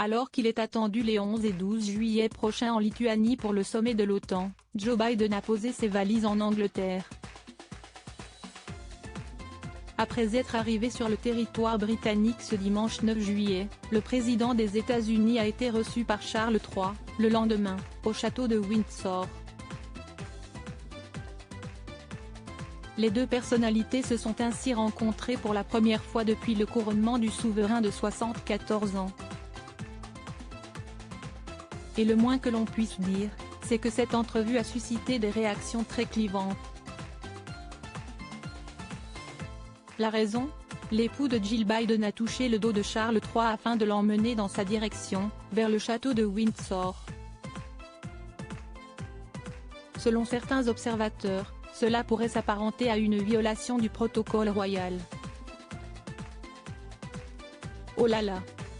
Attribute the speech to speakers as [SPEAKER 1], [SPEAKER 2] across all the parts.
[SPEAKER 1] Alors qu'il est attendu les 11 et 12 juillet prochains en Lituanie pour le sommet de l'OTAN, Joe Biden a posé ses valises en Angleterre. Après être arrivé sur le territoire britannique ce dimanche 9 juillet, le président des États-Unis a été reçu par Charles III, le lendemain, au château de Windsor. Les deux personnalités se sont ainsi rencontrées pour la première fois depuis le couronnement du souverain de 74 ans. Et le moins que l'on puisse dire, c'est que cette entrevue a suscité des réactions très clivantes. La raison ? L'époux de Jill Biden a touché le dos de Charles III afin de l'emmener dans sa direction, vers le château de Windsor. Selon certains observateurs, cela pourrait s'apparenter à une violation du protocole royal. Oh là là !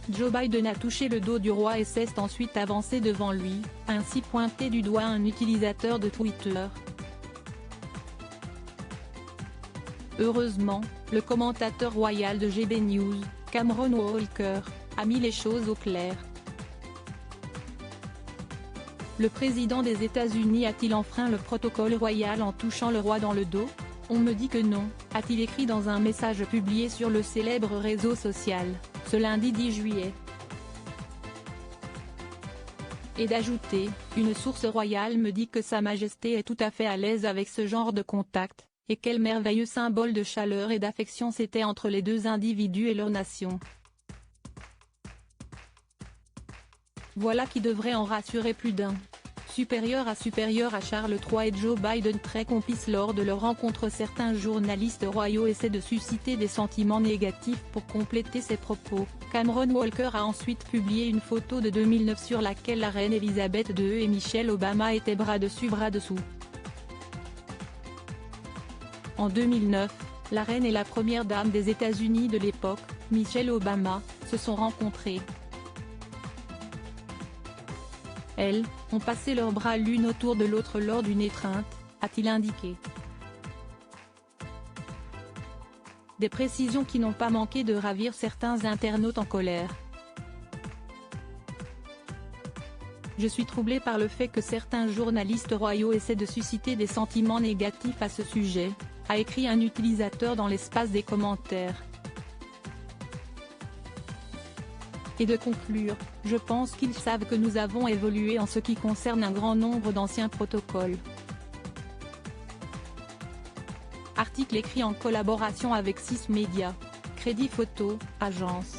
[SPEAKER 1] Joe Biden a touché le dos du roi et s'est ensuite avancé devant lui, ainsi pointé du doigt un utilisateur de Twitter. Heureusement, le commentateur royal de GB News, Cameron Walker, a mis les choses au clair. Le président des États-Unis a-t-il enfreint le protocole royal en touchant le roi dans le dos ? On me dit que non, a-t-il écrit dans un message publié sur le célèbre réseau social, ce lundi 10 juillet. Et d'ajouter, une source royale me dit que Sa Majesté est tout à fait à l'aise avec ce genre de contact, et quel merveilleux symbole de chaleur et d'affection c'était entre les deux individus et leur nation. Voilà qui devrait en rassurer plus d'un. Supérieur à Charles III et Joe Biden très complices lors de leur rencontre. Certains journalistes royaux essaient de susciter des sentiments négatifs pour compléter ses propos. Cameron Walker a ensuite publié une photo de 2009 sur laquelle la reine Elisabeth II et Michelle Obama étaient bras dessus bras dessous. En 2009, la reine et la première dame des États-Unis de l'époque, Michelle Obama, se sont rencontrées. Elles ont passé leurs bras l'une autour de l'autre lors d'une étreinte, a-t-il indiqué. Des précisions qui n'ont pas manqué de ravir certains internautes en colère. Je suis troublé par le fait que certains journalistes royaux essaient de susciter des sentiments négatifs à ce sujet, a écrit un utilisateur dans l'espace des commentaires. Et de conclure, je pense qu'ils savent que nous avons évolué en ce qui concerne un grand nombre d'anciens protocoles. Article écrit en collaboration avec 6 Médias. Crédit photo, agence.